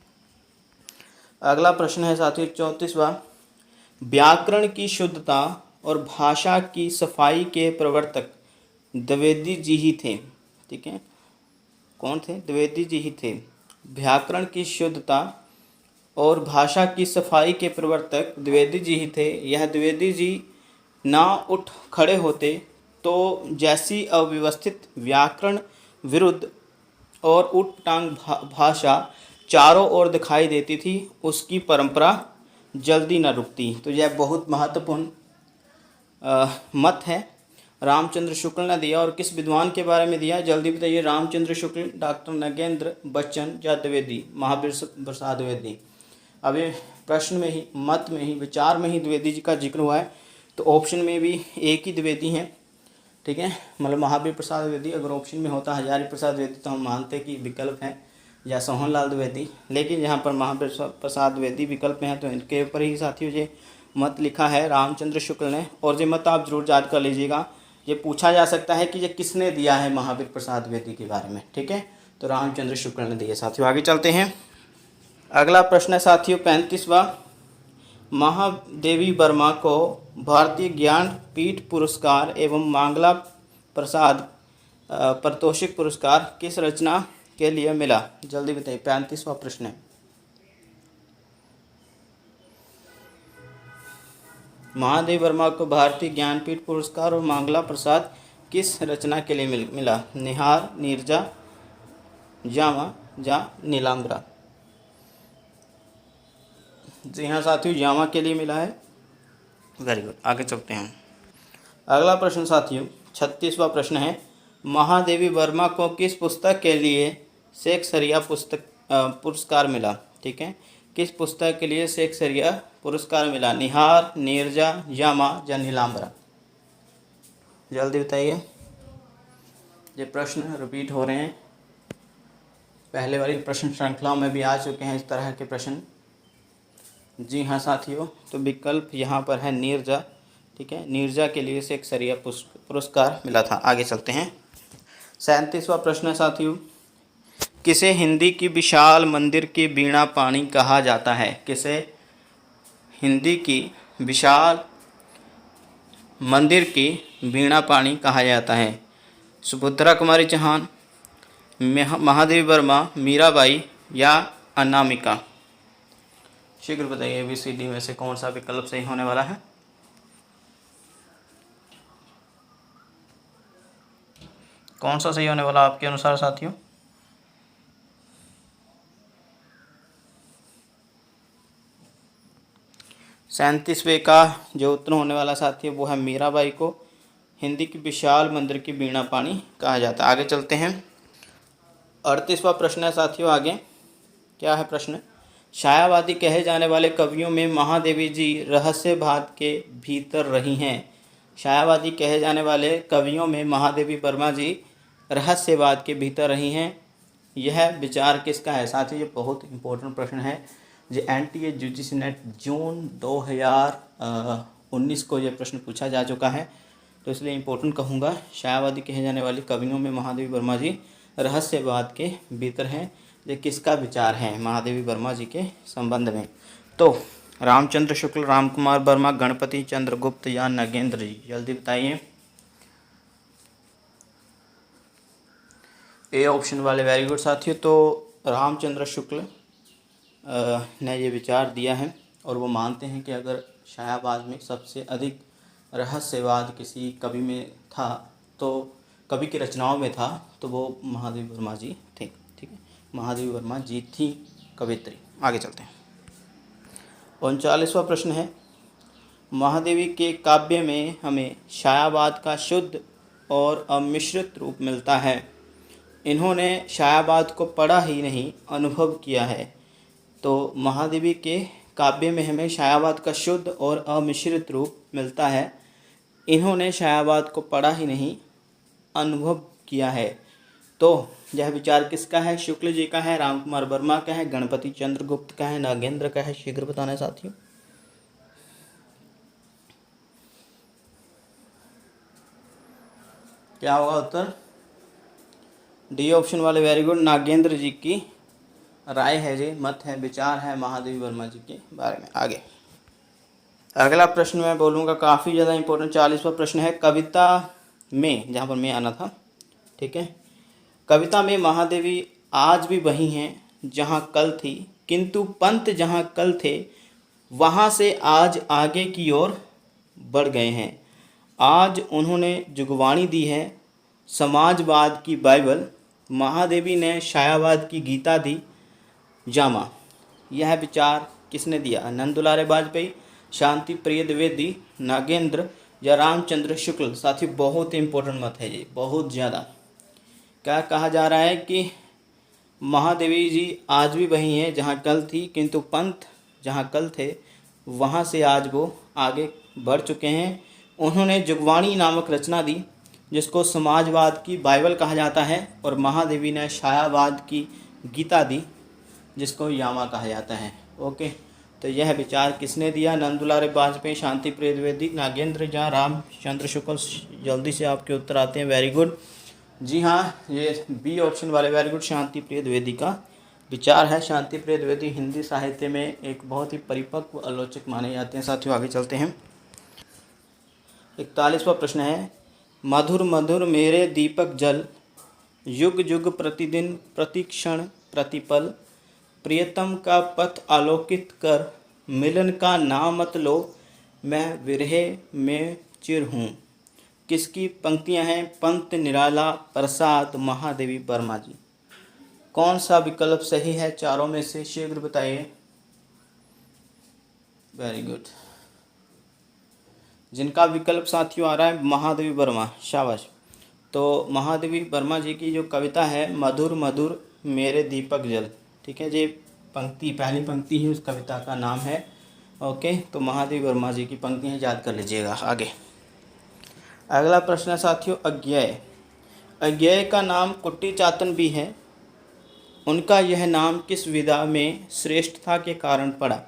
अगला प्रश्न है साथियों 34वां, व्याकरण की शुद्धता और भाषा की सफाई के प्रवर्तक द्विवेदी जी ही थे, ठीक है। कौन थे? द्विवेदी जी ही थे। व्याकरण की शुद्धता और भाषा की सफाई के प्रवर्तक द्विवेदी जी ही थे। यह द्विवेदी जी ना उठ खड़े होते तो जैसी अव्यवस्थित व्याकरण विरुद्ध और उटटांग भाषा चारों ओर दिखाई देती थी, उसकी परंपरा जल्दी न रुकती। तो यह बहुत महत्वपूर्ण मत है, रामचंद्र शुक्ल ने दिया। और किस विद्वान के बारे में दिया, जल्दी बताइए। रामचंद्र शुक्ल, डॉक्टर नागेंद्र बच्चन या द्विवेदी, महावीर प्रसाद द्विवेदी। अभी प्रश्न में ही, मत में ही, विचार में ही द्विवेदी जी का जिक्र हुआ है, तो ऑप्शन में भी एक ही द्विवेदी हैं, ठीक है, मतलब महावीर प्रसाद द्विवेदी। अगर ऑप्शन में होता हजारी प्रसाद द्विवेदी तो हम मानते कि विकल्प है, या सोहनलाल द्विवेदी, लेकिन यहाँ पर महावीर प्रसाद द्विवेदी विकल्प में है, तो इनके ऊपर ही साथियों ये मत लिखा है रामचंद्र शुक्ल ने। और ये मत आप जरूर याद कर लीजिएगा, ये पूछा जा सकता है कि ये किसने दिया है महावीर प्रसाद द्विवेदी के बारे में, ठीक है, तो रामचंद्र शुक्ल ने दिया साथियों। आगे चलते हैं। अगला प्रश्न है साथियों 35वां, महादेवी वर्मा को भारतीय ज्ञानपीठ पुरस्कार एवं मंगला प्रसाद पारितोषिक पुरस्कार किस रचना के लिए मिला, जल्दी बताइए। 35वां प्रश्न है, महादेवी वर्मा को भारतीय ज्ञानपीठ पुरस्कार और मंगला प्रसाद किस रचना के लिए मिला? निहार, नीरजा, जामा या नीलांबरा। जी हाँ साथियों, जामा के लिए मिला है। वेरी गुड, आगे चलते हैं। अगला प्रश्न साथियों 36वां प्रश्न है, महादेवी वर्मा को किस पुस्तक के लिए शेक्सपियर पुस्तक पुरस्कार मिला? ठीक है, किस पुस्तक के लिए शेक्सपियर पुरस्कार मिला? निहार, नीरजा, यामा या नीलांबरा? जल्दी बताइए। ये प्रश्न रिपीट हो रहे हैं, पहले वाली प्रश्न श्रृंखला में भी आ चुके हैं इस तरह के प्रश्न। जी हाँ साथियों, तो विकल्प यहाँ पर है नीरजा। ठीक है, नीरजा के लिए शेक्सपियर पुरस्कार मिला था। आगे चलते हैं। 37वां प्रश्न है साथियों, किसे हिंदी की विशाल मंदिर की वीणा पाणी कहा जाता है? किसे हिंदी की विशाल मंदिर की वीणा पाणी कहा जाता है? सुभद्रा कुमारी चौहान, महादेवी वर्मा, मीराबाई या अनामिका? शीघ्र बताइए ABCD में से कौन सा विकल्प सही होने वाला है? कौन सा सही होने वाला आपके अनुसार साथियों? सैंतीसवें का जो उत्तर होने वाला साथियों वो है मीराबाई को हिंदी की विशाल मंदिर की वीणा पाणी कहा जाता है। आगे चलते हैं। 38वां प्रश्न है साथियों, आगे क्या है प्रश्न? छायावादी कहे जाने वाले कवियों में महादेवी जी रहस्यवाद के भीतर रही हैं। छायावादी कहे जाने वाले कवियों में महादेवी वर्मा जी रहस्यवाद के भीतर रही हैं। यह विचार किसका है? साथियों ये बहुत इंपॉर्टेंट प्रश्न है, जो NTA UGC नेट जून 2019 को यह प्रश्न पूछा जा चुका है, तो इसलिए इम्पोर्टेंट कहूँगा। छायावादी कहे जाने वाली कवियों में महादेवी वर्मा जी रहस्यवाद के भीतर हैं। ये किसका विचार है महादेवी वर्मा जी के संबंध में? तो रामचंद्र शुक्ल, राम कुमार वर्मा, गणपति चंद्र गुप्त या नागेंद्र जी? जल्दी बताइए। ए ऑप्शन वाले वेरी गुड साथियों। तो रामचंद्र शुक्ल ने ये विचार दिया है और वो मानते हैं कि अगर छायावाद में सबसे अधिक रहस्यवाद किसी कवि में था, तो कवि की रचनाओं में था, तो वो महादेवी वर्मा जी थे। ठीक है, महादेवी वर्मा जी थी कवित्री। आगे चलते हैं। 39वां प्रश्न है, महादेवी के काव्य में हमें छायावाद का शुद्ध और अमिश्रित रूप मिलता है। इन्होंने छायावाद को पढ़ा ही नहीं, अनुभव किया है। तो महादेवी के काव्य में हमें छायावाद का शुद्ध और अमिश्रित रूप मिलता है। इन्होंने छायावाद को पढ़ा ही नहीं, अनुभव किया है। तो यह विचार किसका है? शुक्ल जी का है, राम कुमार वर्मा का है, गणपति चंद्र गुप्त का है, नागेंद्र का है? शीघ्र बताना साथियों। क्या होगा उत्तर? डी ऑप्शन वाले वेरी गुड, नागेंद्र जी की राय है, जी मत है, विचार है महादेवी वर्मा जी के बारे में। आगे अगला प्रश्न मैं बोलूँगा काफ़ी ज़्यादा इंपॉर्टेंट 40वां प्रश्न है, कविता में, जहाँ पर मैं आना था, ठीक है, कविता में महादेवी आज भी वही हैं जहाँ कल थी, किंतु पंत जहाँ कल थे वहाँ से आज आगे की ओर बढ़ गए हैं। आज उन्होंने जुगवाणी दी है, समाजवाद की बाइबल, महादेवी ने छायावाद की गीता दी, जामा। यह विचार किसने दिया? नंदुलारे वाजपेयी, शांति प्रिय द्विवेदी, नागेंद्र या रामचंद्र शुक्ल? साथी बहुत इंपॉर्टेंट मत है ये, बहुत ज़्यादा। क्या कहा जा रहा है कि महादेवी जी आज भी वही हैं जहाँ कल थी, किंतु पंथ जहाँ कल थे वहाँ से आज वो आगे बढ़ चुके हैं। उन्होंने जुगवाणी नामक रचना दी जिसको समाजवाद की बाइबल कहा जाता है, और महादेवी ने छायावाद की गीता दी जिसको यामा कहा जाता है। ओके, तो यह विचार किसने दिया? नंदुलारे वाजपेयी, शांति प्रिय द्विवेदी, नागेंद्र या रामचंद्र शुक्ल? जल्दी से आपके उत्तर आते हैं। वेरी गुड, जी हाँ, ये बी ऑप्शन वाले वेरी गुड, शांति प्रिय द्विवेदी का विचार है। शांति प्रिय द्विवेदी हिंदी साहित्य में एक बहुत ही परिपक्व आलोचक माने जाते हैं। साथियों आगे चलते हैं। 41वां प्रश्न है, मधुर मधुर मेरे दीपक जल, युग युग प्रतिदिन प्रतिक्षण प्रतिपल, प्रियतम का पथ आलोकित कर, मिलन का नाम मत लो, मैं विरह में चिर हूँ? किसकी पंक्तियाँ हैं? पंत निराला, प्रसाद, महादेवी वर्मा जी। कौन सा विकल्प सही है चारों में से? शीघ्र बताइए। वेरी गुड, जिनका विकल्प साथियों आ रहा है महादेवी वर्मा, शाबाश। तो महादेवी वर्मा जी की जो कविता है मधुर मधुर मेरे दीपक जल, ठीक है, ये पंक्ति पहली पंक्ति ही उस कविता का नाम है। ओके, तो महादेवी वर्मा जी की पंक्तियाँ याद कर लीजिएगा। आगे अगला प्रश्न है साथियों अज्ञेय। अज्ञेय का नाम कुट्टी चातन भी है। उनका यह नाम किस विधा में श्रेष्ठता के कारण पड़ा?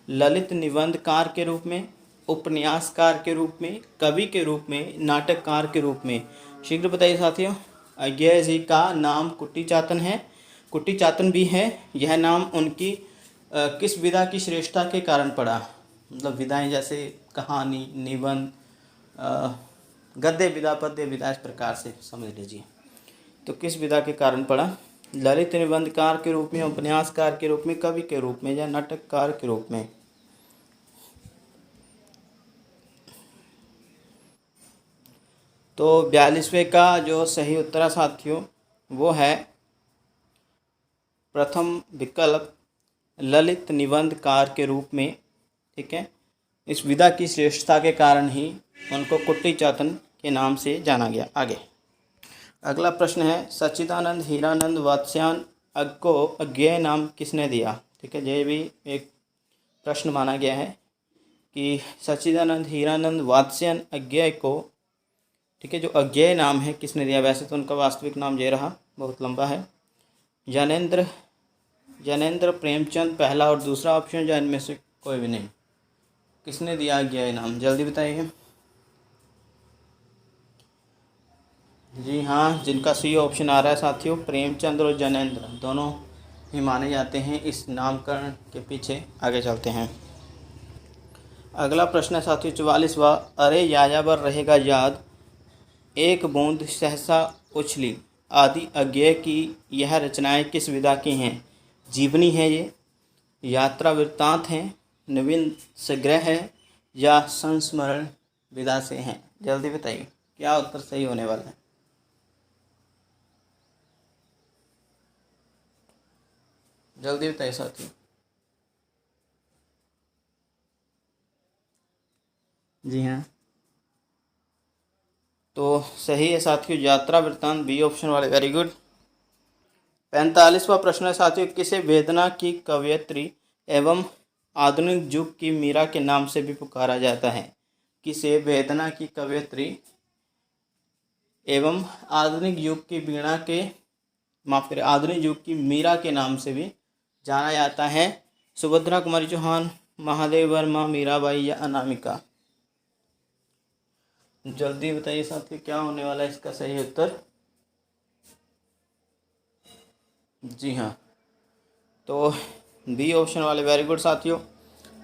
ललित निबंधकार के रूप में, उपन्यासकार के रूप में, कवि के रूप में, नाटककार के रूप में? शीघ्र बताइए साथियों। अज्ञेय जी का नाम कुट्टी चातन है, कुट्टी चातन भी है। यह नाम उनकी किस विधा की श्रेष्ठता के कारण पड़ा? मतलब विधाएं जैसे कहानी, निबंध, गद्य विधा, पद्य विधा, इस प्रकार से समझ लीजिए। तो किस विधा के कारण पड़ा? ललित निबंधकार के रूप में, उपन्यासकार के रूप में, कवि के रूप में या नाटककार के रूप में? तो 42वें का जो सही उत्तर है साथियों वो है प्रथम विकल्प, ललित निबंधकार के रूप में, ठीक है। इस विधा की श्रेष्ठता के कारण ही उनको कुट्टी चातन के नाम से जाना गया। आगे अगला प्रश्न है सच्चिदानंद हीरानंद वात्स्यायन को अज्ञेय नाम किसने दिया? ठीक है, ये भी एक प्रश्न माना गया है कि सच्चिदानंद हीरानंद वात्स्यायन अज्ञेय को, ठीक है, जो अज्ञेय नाम है किसने दिया? वैसे तो उनका वास्तविक नाम ये रहा, बहुत लंबा है। ज्ञानेंद्र प्रेमचंद पहला और दूसरा ऑप्शन, या इनमें से कोई भी नहीं? किसने दिया अज्ञेय नाम? जल्दी बताइए। जी हाँ, जिनका सी ऑप्शन आ रहा है साथियों, प्रेमचंद और ज्ञानेंद्र दोनों ही माने जाते हैं इस नामकरण के पीछे। आगे चलते हैं। अगला प्रश्न है साथियों 44वां, अरे यायावर रहेगा याद, एक बूंद सहसा उछली आदि अज्ञेय की यह रचनाएं किस विधा की हैं? जीवनी है ये, यात्रा वृत्तांत है, नवीन संग्रह है या संस्मरण विधा से हैं? जल्दी बताइए क्या उत्तर सही होने वाला है। जल्दी बताइए साथियों। जी हाँ, तो सही है साथियों, यात्रा वृत्तांत, बी ऑप्शन वाले, वेरी गुड। 45वां प्रश्न है साथियों, किसे वेदना की कवयित्री एवं आधुनिक युग की मीरा के नाम से भी पुकारा जाता है? किसे वेदना की कवयित्री एवं आधुनिक युग की वीणा के आधुनिक युग की मीरा के नाम से भी जाना जाता है? सुभद्रा कुमारी चौहान, महादेव वर्मा, मीराबाई या अनामिका? जल्दी बताइए साथियों क्या होने वाला है इसका सही उत्तर। जी हाँ, तो बी ऑप्शन वाले, वेरी गुड साथियों।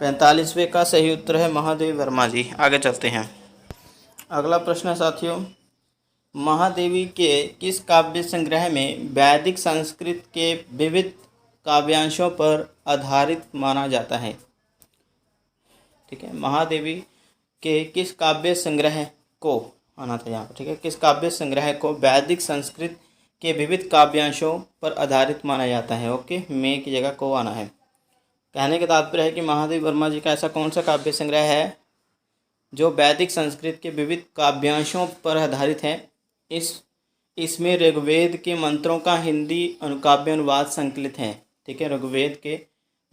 45वें का सही उत्तर है महादेवी वर्मा जी। आगे चलते हैं। अगला प्रश्न है साथियों, महादेवी के किस काव्य संग्रह में वैदिक संस्कृत के विविध काव्यांशों पर आधारित माना जाता है? ठीक है, महादेवी के किस काव्य संग्रह को आना था यहाँ पर, ठीक है, किस काव्य संग्रह को वैदिक संस्कृत के विविध काव्यांशों पर आधारित माना जाता है? ओके, में की जगह को आना है। कहने का तात्पर्य है कि महादेवी वर्मा जी का ऐसा कौन सा काव्य संग्रह है जो वैदिक संस्कृत के विविध काव्यांशों पर आधारित है? इसमें ऋग्वेद के मंत्रों का हिंदी अनुकाव्य अनुवाद संकलित है। ठीक है, ऋग्वेद के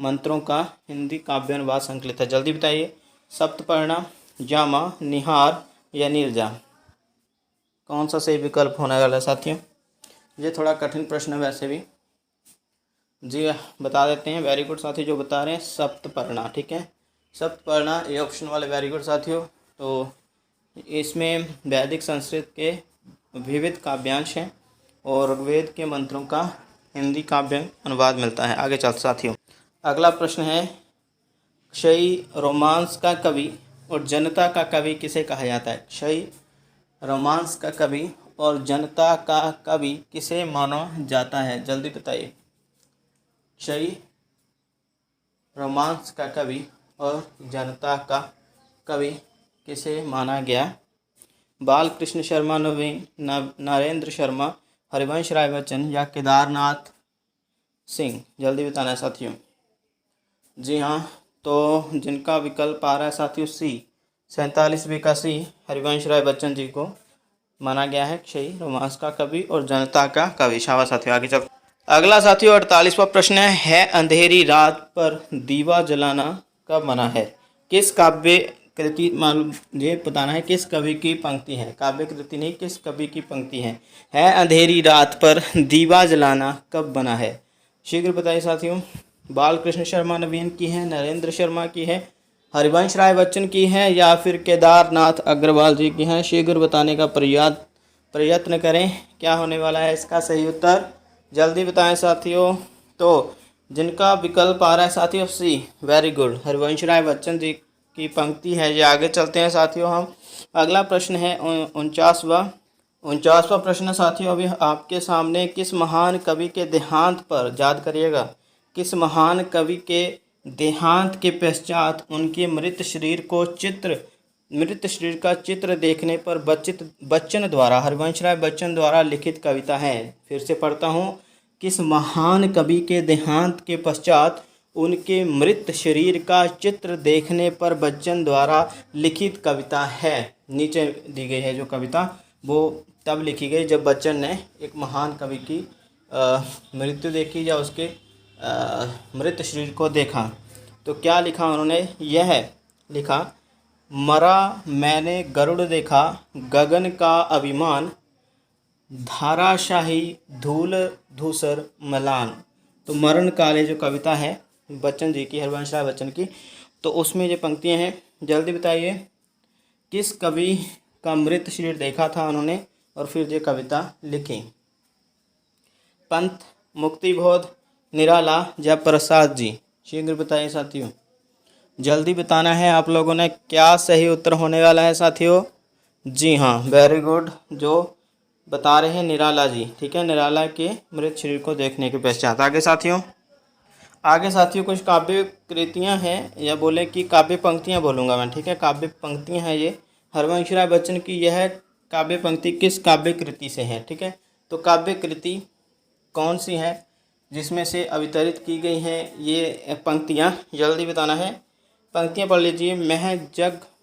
मंत्रों का हिंदी काव्य अनुवाद संकलित है। जल्दी बताइए, सप्तपर्णा, जामा, निहार या नीरजा? कौन सा सही विकल्प होने वाला है साथियों? ये थोड़ा कठिन प्रश्न है वैसे भी। जी बता देते हैं, वेरी गुड साथी जो बता रहे हैं, सप्तपर्णा। ठीक है, सप्तपर्णा ए ऑप्शन वाले, वेरी गुड साथियों। तो इसमें वैदिक संस्कृत के विविध काव्यांश हैं और ऋग्वेद के मंत्रों का हिंदी काव्य अनुवाद मिलता है। आगे चलते साथियों, अगला प्रश्न है, क्षयी रोमांस का कवि और जनता का कवि किसे कहा जाता है? क्षयी रोमांस का कवि और जनता का कवि किसे माना जाता है? जल्दी बताइए। क्षयी रोमांस का कवि और जनता का कवि किसे माना गया? बालकृष्ण शर्मा, नवीन, नरेंद्र शर्मा, हरिवंश राय बच्चन या केदारनाथ सिंह? जल्दी बताना है साथियों। जी हाँ, तो जिनका विकल्प आ रहा है साथियों सी, 47वीं का सी हरिवंश राय बच्चन जी को माना गया है क्षयी रोमांस का कवि और जनता का कवि। शाबाश साथियों, आगे चल। अगला साथियों 48वां प्रश्न है अंधेरी रात पर दीवा जलाना कब मना है? किस काव्य कृति, मालूम ये बताना है किस कवि की पंक्ति है, काव्य कृति नहीं, किस कवि की पंक्ति है अंधेरी रात पर दीवा जलाना कब बना है? शीघ्र बताइए साथियों। बालकृष्ण शर्मा नवीन की है, नरेंद्र शर्मा की है, हरिवंश राय बच्चन की है या फिर केदारनाथ अग्रवाल जी की है? शीघ्र बताने का प्रयत्न करें। क्या होने वाला है इसका सही उत्तर? जल्दी बताएं साथियों। तो जिनका विकल्प आ रहा है साथियों सी, वेरी गुड, हरिवंश राय बच्चन जी की पंक्ति है ये। आगे चलते हैं साथियों हम। अगला प्रश्न है 49वां प्रश्न साथियों अभी आपके सामने। किस महान कवि के देहांत पर, याद करिएगा, किस महान कवि के देहांत के पश्चात उनके मृत शरीर का चित्र देखने पर बच्चन द्वारा, हरिवंश राय बच्चन द्वारा लिखित कविता है? फिर से पढ़ता हूँ। किस महान कवि के देहांत के पश्चात उनके मृत शरीर का चित्र देखने पर बच्चन द्वारा लिखित कविता है? नीचे दी गई है जो कविता वो तब लिखी गई जब बच्चन ने एक महान कवि की मृत्यु देखी या उसके मृत शरीर को देखा। तो क्या लिखा उन्होंने? यह लिखा, मरा मैंने गरुड़ देखा, गगन का अभिमान, धाराशाही धूल धूसर मलान। तो मरण काले जो कविता है बच्चन जी की, हरिवंश राय बच्चन की, तो उसमें जो पंक्तियां हैं जल्दी बताइए। किस कवि का मृत शरीर देखा था उन्होंने और फिर ये कविता लिखी? पंत, मुक्तिबोध, निराला या प्रसाद जी? शीघ्र बताइए साथियों, जल्दी बताना है आप लोगों ने। क्या सही उत्तर होने वाला है साथियों? जी हाँ, वेरी गुड, जो बता रहे हैं निराला जी। ठीक है, निराला के मृत शरीर को देखने के पश्चात। आगे साथियों कुछ काव्य कृतियाँ हैं, या बोले कि काव्य पंक्तियाँ बोलूँगा मैं। ठीक है, काव्य पंक्तियाँ हैं ये हरिवंश राय बच्चन की। यह काव्य पंक्ति किस काव्य कृति से है? ठीक है, तो काव्य कृति कौन सी है जिसमें से अवितरित की गई हैं ये पंक्तियाँ? जल्दी बताना है। पंक्तियाँ पढ़ लीजिए।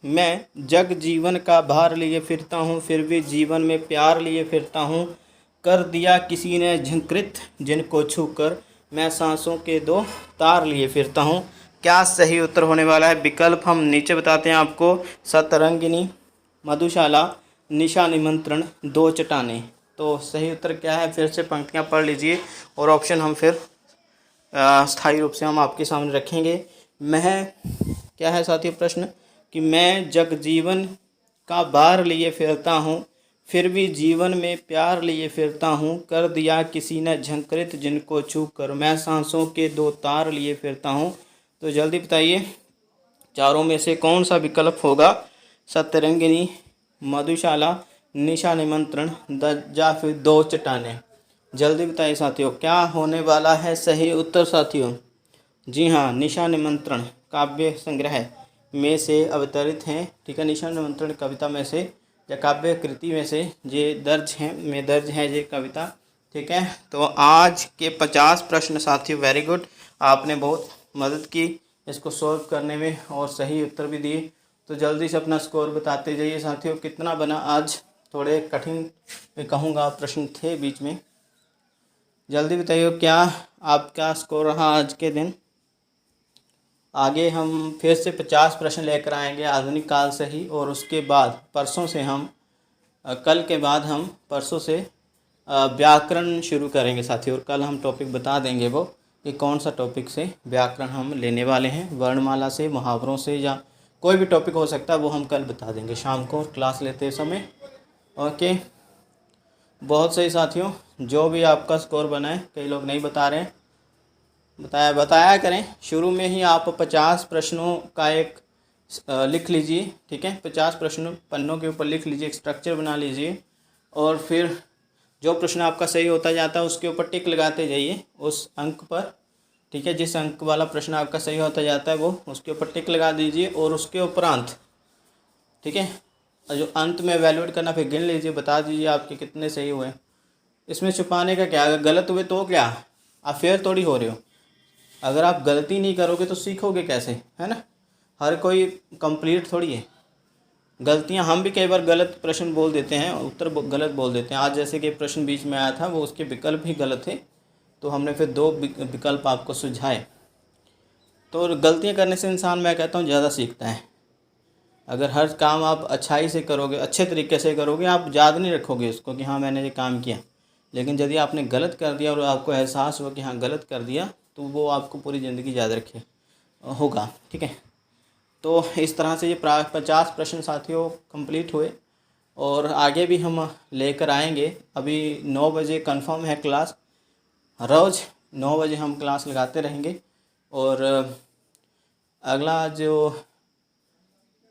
मैं जग जीवन का भार लिए फिरता हूँ, फिर भी जीवन में प्यार लिए फिरता हूँ, कर दिया किसी ने झंकृत जिनको छू कर, मैं सांसों के दो तार लिए फिरता हूँ। क्या सही उत्तर होने वाला है? विकल्प हम नीचे बताते हैं आपको। सतरंगिनी, मधुशाला, निशा निमंत्रण, दो चट्टाने। तो सही उत्तर क्या है? फिर से पंक्तियाँ पढ़ लीजिए और ऑप्शन हम फिर स्थायी रूप से हम आपके सामने रखेंगे। मैं क्या है साथियों प्रश्न कि मैं जग जीवन का भार लिए फिरता हूँ, फिर भी जीवन में प्यार लिए फिरता हूँ, कर दिया किसी ने झंकृत जिनको छू कर, मैं सांसों के दो तार लिए फिरता हूँ। तो जल्दी बताइए चारों में से कौन सा विकल्प होगा? सतरंगिनी, मधुशाला, निशा निमंत्रण या फिर दो चट्टाने? जल्दी बताइए साथियों, क्या होने वाला है सही उत्तर साथियों? जी हाँ, निशा निमंत्रण काव्य संग्रह में से अवतरित हैं। ठीक है, निशा निमंत्रण कविता में से या काव्य कृति में से ये दर्ज है ये कविता। ठीक है, तो आज के 50 प्रश्न साथियों वेरी गुड, आपने बहुत मदद की इसको सॉल्व करने में और सही उत्तर भी दिए। तो जल्दी से अपना स्कोर बताते जाइए साथियों, कितना बना आज? थोड़े कठिन मैं कहूँगा प्रश्न थे बीच में। जल्दी बताइए क्या आपका स्कोर रहा आज के दिन। आगे हम फिर से 50 प्रश्न लेकर आएंगे आधुनिक काल से ही, और उसके बाद परसों से हम कल के बाद हम परसों से व्याकरण शुरू करेंगे साथियों। और कल हम टॉपिक बता देंगे वो कि कौन सा टॉपिक से व्याकरण हम लेने वाले हैं, वर्णमाला से, मुहावरों से, या कोई भी टॉपिक हो सकता है वो हम कल बता देंगे शाम को क्लास लेते समय। ओके, बहुत सही साथियों, जो भी आपका स्कोर बना है, कई लोग नहीं बता रहे हैं, बताया करें। शुरू में ही आप 50 प्रश्नों का एक लिख लीजिए। ठीक है, 50 प्रश्न पन्नों के ऊपर लिख लीजिए, एक स्ट्रक्चर बना लीजिए, और फिर जो प्रश्न आपका सही होता जाता है उसके ऊपर टिक लगाते जाइए उस अंक पर। ठीक है, जिस अंक वाला प्रश्न आपका सही होता जाता है वो उसके ऊपर टिक लगा दीजिए, और उसके उपरांत ठीक है जो अंत में एवेल्यूएट करना फिर गिन लीजिए, बता दीजिए आपके कितने सही हुए। इसमें छुपाने का क्या, अगर गलत हुए तो क्या, आप फेल थोड़ी हो रहे हो। अगर आप गलती नहीं करोगे तो सीखोगे कैसे, है ना? हर कोई कंप्लीट थोड़ी है। गलतियां हम भी कई बार गलत प्रश्न बोल देते हैं, उत्तर गलत बोल देते हैं। आज जैसे कि प्रश्न बीच में आया था वो उसके विकल्प ही गलत थे, तो हमने फिर 2 विकल्प आपको सुझाए। तो गलतियां करने से इंसान, मैं कहता हूँ, ज़्यादा सीखता है। अगर हर काम आप अच्छाई से करोगे, अच्छे तरीके से करोगे, आप याद नहीं रखोगे उसको कि हाँ मैंने ये काम किया। लेकिन यदि आपने गलत कर दिया और आपको एहसास हुआ कि हाँ गलत कर दिया, तो वो आपको पूरी ज़िंदगी याद रखे होगा। ठीक है, तो इस तरह से ये 50 प्रश्न साथियों कंप्लीट हुए, और आगे भी हम लेकर आएंगे। अभी 9 बजे कंफर्म है क्लास, रोज़ 9 बजे हम क्लास लगाते रहेंगे। और अगला जो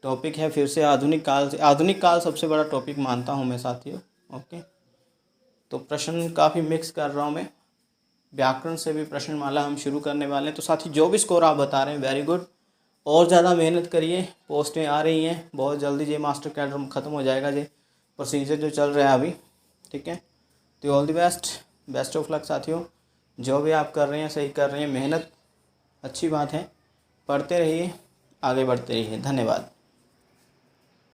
टॉपिक है फिर से आधुनिक काल से, आधुनिक काल सबसे बड़ा टॉपिक मानता हूँ मैं साथियों। ओके, तो प्रश्न काफ़ी मिक्स कर रहा हूँ मैं, व्याकरण से भी प्रश्नमाला हम शुरू करने वाले हैं। तो साथी जो भी स्कोर आप बता रहे हैं वेरी गुड, और ज़्यादा मेहनत करिए, पोस्टें आ रही हैं बहुत जल्दी। जे मास्टर कैडर ख़त्म हो जाएगा, जे प्रोसीजर जो चल रहा है अभी। ठीक है, तो all the best, best of luck साथियों। जो भी आप कर रहे हैं सही कर रहे हैं, मेहनत अच्छी बात है, पढ़ते रहिए, आगे बढ़ते रहिए। धन्यवाद।